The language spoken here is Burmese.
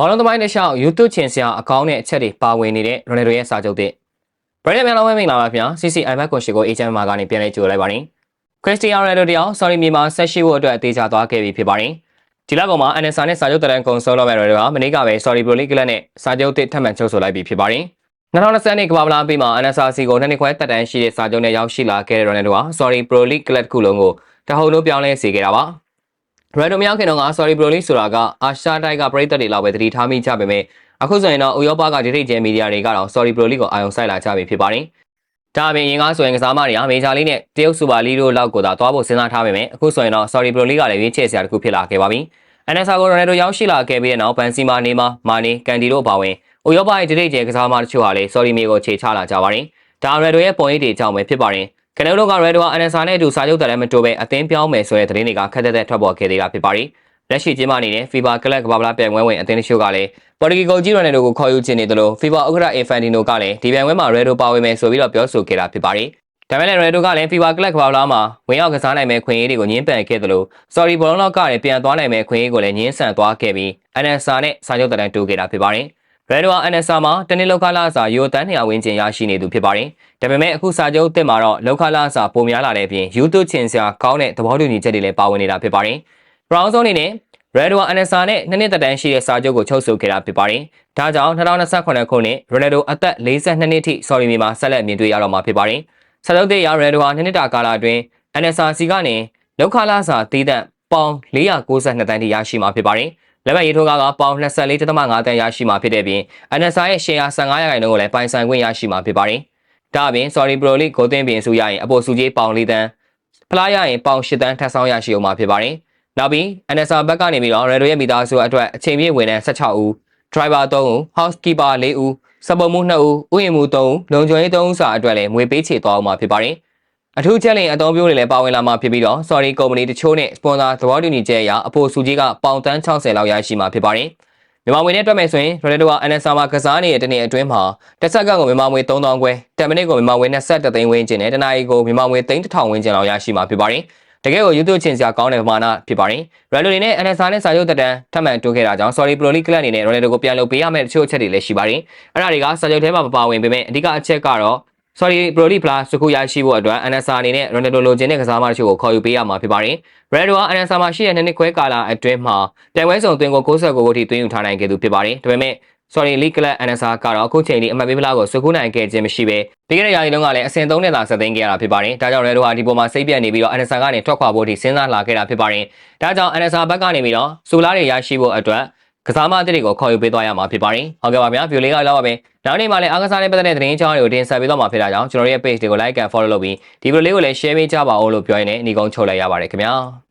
ဘောလုံးသမိုင်းတစ်လျှောက် YouTube ချင်စရာအကောင်းတဲ့အချက်တွေပါဝင်နေတဲ့ Ronaldo ရဲ့စာချုပ်သစ်ပရိသတ်များလုံးဝမင်္ဂလာပါခင်ဗျာ CCI ဘက်ကွန်ရှိကို HM မှာကနေပြန်လဲကြိုလိုက်ပါရင် Cristiano Ronaldo တယောက် sorry မြန်မာဆက်ရှိဖို့အတွက်အသေးချာသွားခဲ့ပြီဖြစ်ပါတယ်ဒီလကောင်မှာ NSA နဲ့စာချုပ်တရန်ကုံဆုံးတော့မဲ့ Ronaldo ကမနေ့ကပဲ sorry Pro League ကလပ်နဲ့စာချုပ်သစ်ထပ်မံချုပ်ဆိုလိုက်ပြီဖြစ်ပါတယ်2020နှစ်ကမ္ဘာ့ဖလားပြီးမှာ NSA စီကိုနှစ်နှစ်ခွဲတက်တန်းရှိတဲ့စာချုပ်နဲ့ရောက်ရှိလာခဲ့တဲ့ Ronaldo က sorry Pro League ကလပ်တစ်ခုလုံးကိုတဟုန်လုံးပြောင်းလဲစေခဲ့တာပါRonaldo မြောက်ခင်တော့ sorry Pro League ဆိုတာကအာရှတိုက်ကပရိသတ်တွေလောက်ပဲတတိထားမိကြပေမဲ့အခုဆိုရင်တော့ဥရောပကဒီထိပ်ကျဲမီဒီယာတွေကတော့ sorry Pro League ကိုအာရုံစိုက်လာကြပြီဖြစ်ပါတယ်ဒါအပြင်ရင်ကားဆိုရင်ကစားမတွေကမေဂျာလိနဲ့တရုတ်စူပါလိတို့လောက်ကိုသာသွားဖို့စဉ်းစားထားပေမဲ့အခုဆိုရင်တော့ sorry Pro League ကလည်းရွေးချယ်စရာတစ်ခုဖြစ်လာခဲ့ပါပြီNSA ကို Ronaldo ရောက်ရှိလာခဲ့ပြီးတဲ့နောက်ဘန်စီမာနေမာနီကန်ဒီတို့ပါဝင်ဥရောပရဲ့ဒီထိပ်ကျဲကစားမတချို့ဟာလည်း sorry မြေကိုခြေချလာကြပါတယ်ဒါ Ronaldo ရဲ့ပုံရိပ်တွေကြောင့်ပဲဖြစ်ပါတယ်ကနဦးက Ronaldo က NSA နဲ့အတူစာချုပ်တက်လည်းမတိုးပဲအသင်းပြောင်းမယ်ဆိုတဲ့သတင်းတွေကခက်တက်ထွက်ပေါ်ခဲ့သေးတာဖြစ်ပါတယ်လက်ရှိကျင်းပနေတဲ့ FIFA ကလပ်ကမ္ဘာ့ဖလားပြိုင်ပွဲဝင်အသင်းတချို့ကလည်းပေါ်တူဂီကိုကြီး Ronaldo ကိုခေါ်ယူချင်နေသလို FIFA ဥက္ကဋ္ဌ Infantino ကလည်းဒီပြိုင်ပွဲမှာ Ronaldo ပါဝင်မယ်ဆိုပြီးတော့ပြောဆိုခဲ့တာဖြစ်ပါတယ်ဒါပေမဲ့ Ronaldo ကလည်း FIFA ကလပ်ကမ္ဘာ့ဖလားမှာဝင်ရောက်ကစားနိုင်မဲ့ခွင့်ရေးတွေကိုညှင်းပန်ခဲ့သလို sorry ဘောလုံးလောက်ကလည်းပြန်သွားနိုင်မဲ့ခွင့်ရေးကိုလည်းညှင်းဆန်သွားခဲ့ပြီး NSA နဲ့စာချုပ်တက်တိုးခဲ့တာဖြစ်ပါတယ်Ronaldo က NSA မှာတနည်းလောက်ခလာစာယူတန်း200ဝန်းကျင်ရရှိနေသူဖြစ်ပါတယ်ဒါပေမဲ့အခုစာချုပ်အသစ်မှာတော့လောက်ခလာစာပိုများလာတဲ့အပြင် YouTube ချင်စရာကောင်းတဲ့သဘောတူညီချက်တွေလည်းပါဝင်နေတာဖြစ်ပါတယ်ပရောင်းဆုံးအနေနဲ့Ronaldo က NSA နဲ့နှစ်နှစ်သက်တမ်းရှိတဲ့စာချုပ်ကိုချုပ်ဆိုခဲ့တာဖြစ်ပါတယ်ဒါကြောင့်2028ခုနှစ် Ronaldo အသက်42နှစ်ထိ sorry မှာဆက်လက်မြင်တွေ့ရတော့မှာဖြစ်ပါတယ်စာချုပ်သစ်အရ Ronaldo ဟာနှစ်နှစ်တာကာလအတွင်း NSA စီကနေလောက်ခလာစာတည်တဲ့ပေါင်492တန်းထိရရှိမှာဖြစ်ပါတယ်လက်မှတ်ရေးထိုးကပေါင်24.5တန်းရရှိမှာဖြစ်တဲ့ပြင် NSA ရဲ့ share 15%ကိုလည်းပိုင်ဆိုင်ခွင့်ရရှိမှာဖြစ်ပါတယ်ဒါအပြင် sorry Pro League ကိုတင်ပြင်စုရရင်အပေါ်စုကြီးပေါင်4တန်းဖလားရရင်ပေါင်8တန်းထပ်ဆောင်ရရှိအောင်မှာဖြစ်ပါတယ်နောက်ပြီး NSA ဘက်ကနေပြီးတော့ Ronaldo ရဲ့မိသားစုအတွက်အချိန်ပြည့်ဝန်ထမ်း16ဦး driver 3ဦး housekeeper 4ဦးစပေါ်မှု2ဦးဥယျာဉ်မှု3ဦးလုံခြုံရေး3ဦးစာအတွက်လည်းငွေပေးချေသွားအောင်မှာဖြစ်ပါတယ်အထူးချက်လင်အသုံးပြုတွေလည်းပါဝင်လာမှာဖြစ်ပြီးတော့ sorry company တချို့နဲ့ sponsor သဘောတူညီချက်အရအဖို့စုကြီးကပေါင်တန်း60လောက်ရရှိမှာဖြစ်ပါတယ်မြန်မာငွေနဲ့တွက်မယ်ဆိုရင် Ronaldo က NSA မှာကစားနေတဲ့တနေ့အတွင်းမှာတစ်စက္ကန့်ကိုမြန်မာငွေ3000ကျပ်10မိနစ်ကိုမြန်မာငွေ23သိန်းဝန်းကျင်နဲ့တနာရီကိုမြန်မာငွေ3000ဝန်းကျင်လောက်ရရှိမှာဖြစ်ပါတယ်တကယ်ကို YouTube ချင်စရာကောင်းတဲ့ပမာဏဖြစ်ပါတယ် Ronaldo နဲ့ NSA နဲ့စာချုပ်တက်တန်းထပ်မံတိုးခဲ့တာကြောင့် sorry Pro League ကလပ်အနေနဲ့ Ronaldo ကိုပြန်လုပ်ပေးရမယ့်တချို့အချက်တွေလည်းရှိပါတယ်အဲ့ဒါတွေကစာချုပ်ထဲမှာမပါဝင်ပေမဲ့အဓိကအချက်ကတော့ sorry Pro League Plus စကူရရှိဖို့အတွက် NSA အနေနဲ့ Ronaldo လိုချင်တဲ့ကစားမတချို့ကိုခေါ်ယူပေးရမှာဖြစ်ပါတယ် Ronaldo က NSA မှာရှိတဲ့နှစ်နှစ်ခွဲကာလအတွင်းမှာပြိုင်ပွဲစုံသွင်းကို69ကိုထိသွင်းယူထားနိုင်ခဲ့သူဖြစ်ပါတယ်ဒါပေမဲ့sorry League Club NSA ကတော့အခုချိန်ထိအမှတ်ပေးဖလားကိုစကူနိုင်ခဲ့ခြင်းမရှိပဲပြီးခဲ့တဲ့ရာသီတုန်းကလည်းအဆင့်3နဲ့သာဆက်သိမ်းခဲ့ရတာဖြစ်ပါတယ်ဒါကြောင့် Ronaldo ဟာဒီပေါ်မှာစိတ်ပြတ်နေပြီးတော့ NSA ကနေထွက်ခွာဖို့ထိစဉ်းစားလာခဲ့တာဖြစ်ပါတယ်ဒါကြောင့် NSA ဘက်ကနေပြီးတော့စူလာတွေရရှိဖို့အတွက်ကစားမအသစ်တွေကိုခေါ်ယူပေးသွားရမှာဖြစ်ပါတယ်ဟုတ်ကဲ့ပါဗျာဗီဒီယိုလေးကလောက်ပါပဲနောက်နေ့မှလည်းအားကစားနဲ့ပတ်သက်တဲ့သတင်းအကြောင်းတွေကိုတင်ဆက်ပေးသွားမှာဖြစ်တာကြောင့်ကျွန်တော်ရဲ့ page တွေကို like and follow လုပ်ပြီးဒီဗီဒီယိုလေးကိုလည်း share ပေးကြပါဦးလို့ပြောရင်းနဲ့ညီကုန်းချုပ်လိုက်ရပါတယ်ခင်ဗျာ